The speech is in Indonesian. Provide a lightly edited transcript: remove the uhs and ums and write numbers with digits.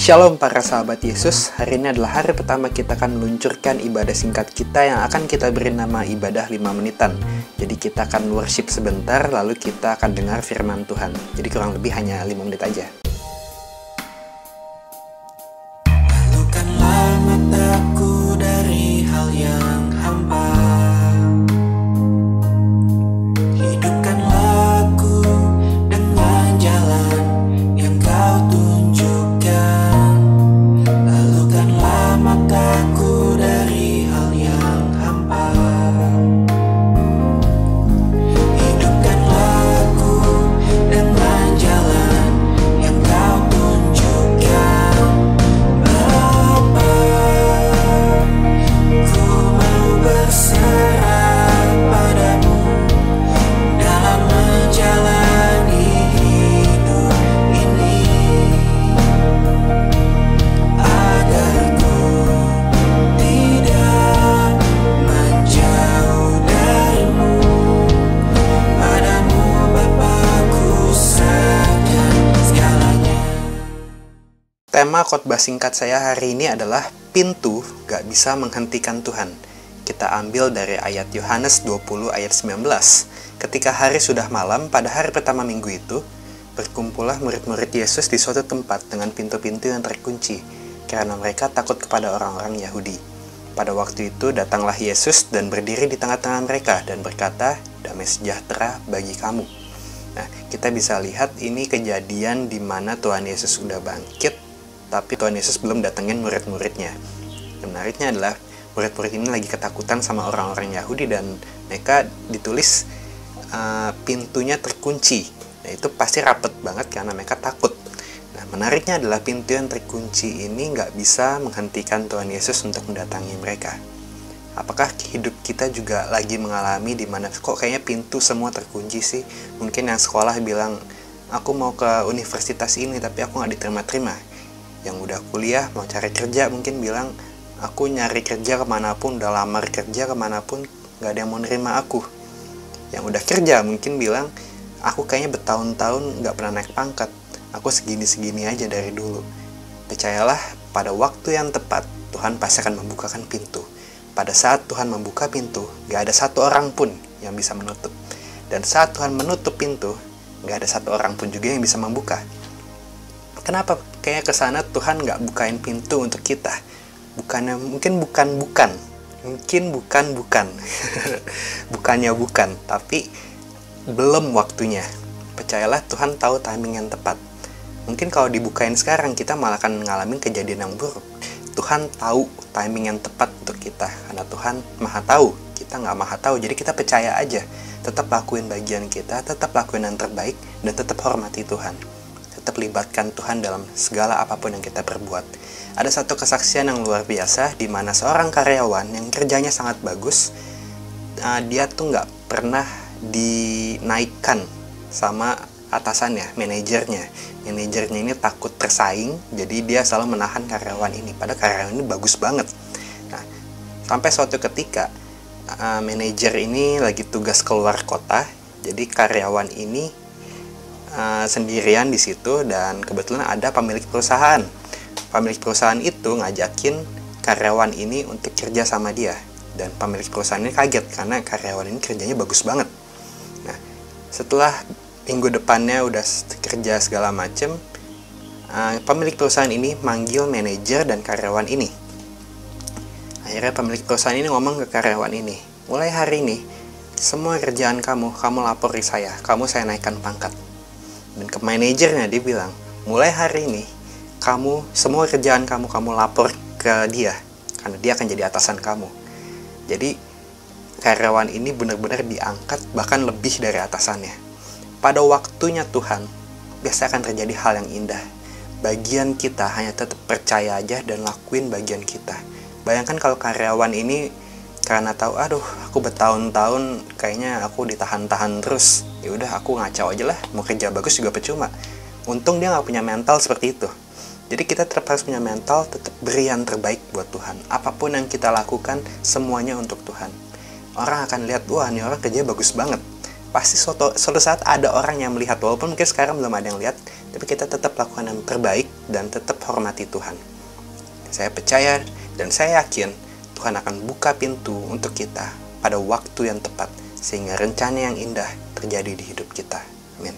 Shalom para sahabat Yesus, hari ini adalah hari pertama kita akan meluncurkan ibadah singkat kita yang akan kita beri nama ibadah 5 menitan. Jadi kita akan worship sebentar, lalu kita akan dengar firman Tuhan. Jadi kurang lebih hanya 5 menit aja. Lalukanlah mataku dari hal yang hampa, hidupkanlah aku dengan jalan yang kau tunjukkan. Lalukanlah mataku dari hal yang hampa, hidupkanlah aku dengan jalan yang kau tunjukkan. Bapa, ku mau berserah padamu dalam menjalani hidup ini, agar ku tidak menjauh darimu. Padamu Bapa ku serahkan segalanya. Tema khotbah singkat saya hari ini adalah pintu gak bisa menghentikan Tuhan. Kita ambil dari ayat Yohanes 20 ayat 19. Ketika hari sudah malam pada hari pertama minggu itu, berkumpullah murid-murid Yesus di suatu tempat dengan pintu-pintu yang terkunci, karena mereka takut kepada orang-orang Yahudi. Pada waktu itu datanglah Yesus dan berdiri di tengah-tengah mereka dan berkata, "Damai sejahtera bagi kamu." Nah, kita bisa lihat ini kejadian di mana Tuhan Yesus sudah bangkit, tapi Tuhan Yesus belum datengin murid-muridnya. Yang menariknya adalah murid-murid ini lagi ketakutan sama orang-orang Yahudi dan mereka ditulis pintunya terkunci. Nah, itu pasti rapet banget karena mereka takut. Nah, menariknya adalah pintu yang terkunci ini nggak bisa menghentikan Tuhan Yesus untuk mendatangi mereka. Apakah hidup kita juga lagi mengalami di mana kok kayaknya pintu semua terkunci sih? Mungkin yang sekolah bilang, aku mau ke universitas ini tapi aku nggak diterima-terima. Yang udah kuliah mau cari kerja mungkin bilang, aku nyari kerja kemanapun, udah lamar kerja kemanapun, nggak ada yang mau nerima aku. Yang udah kerja mungkin bilang, aku kayaknya bertahun-tahun nggak pernah naik pangkat, aku segini-segini aja dari dulu. Percayalah, pada waktu yang tepat Tuhan pasti akan membukakan pintu. Pada saat Tuhan membuka pintu, nggak ada satu orang pun yang bisa menutup. Dan saat Tuhan menutup pintu, nggak ada satu orang pun juga yang bisa membuka. Kenapa kayaknya kesana Tuhan nggak bukain pintu untuk kita? Bukannya mungkin bukan bukannya bukan, tapi belum waktunya. Percayalah, Tuhan tahu timing yang tepat. Mungkin kalau dibukain sekarang kita malah akan ngalamin kejadian yang buruk. Tuhan tahu timing yang tepat untuk kita, karena Tuhan maha tahu, kita nggak maha tahu. Jadi kita percaya aja, tetap lakuin bagian kita, tetap lakuin yang terbaik, dan tetap hormati Tuhan. Tetap libatkan Tuhan dalam segala apapun yang kita perbuat. Ada satu kesaksian yang luar biasa, di mana seorang karyawan yang kerjanya sangat bagus, dia tuh nggak pernah dinaikkan sama atasannya, manajernya. Manajernya ini takut tersaing, jadi dia selalu menahan karyawan ini. Padahal karyawan ini bagus banget. Nah, sampai suatu ketika, manajer ini lagi tugas keluar kota, jadi karyawan ini sendirian di situ dan kebetulan ada pemilik perusahaan. Pemilik perusahaan itu ngajakin karyawan ini untuk kerja sama dia, dan pemilik perusahaan ini kaget karena karyawan ini kerjanya bagus banget. Nah, setelah minggu depannya udah kerja segala macem, pemilik perusahaan ini manggil manajer dan karyawan ini. Akhirnya pemilik perusahaan ini ngomong ke karyawan ini, mulai hari ini semua kerjaan kamu lapor ke saya naikkan pangkat. Dan ke manajernya dia bilang, mulai hari ini semua kerjaan kamu lapor ke dia, karena dia akan jadi atasan kamu. Jadi karyawan ini benar-benar diangkat bahkan lebih dari atasannya. Pada waktunya Tuhan biasa akan terjadi hal yang indah. Bagian kita hanya tetap percaya aja dan lakuin bagian kita. Bayangkan kalau karyawan ini karena tahu, aduh aku bertahun-tahun kayaknya aku ditahan-tahan terus, ya udah aku ngacau aja lah, mau kerja bagus juga percuma. Untung dia nggak punya mental seperti itu. Jadi kita tetap harus punya mental, tetap beri yang terbaik buat Tuhan. Apapun yang kita lakukan, semuanya untuk Tuhan. Orang akan lihat, wah ini orang kerja bagus banget. Pasti suatu saat ada orang yang melihat, walaupun mungkin sekarang belum ada yang lihat, tapi kita tetap lakukan yang terbaik dan tetap hormati Tuhan. Saya percaya dan saya yakin Tuhan akan buka pintu untuk kita pada waktu yang tepat, sehingga rencana yang indah terjadi di hidup kita. Amin.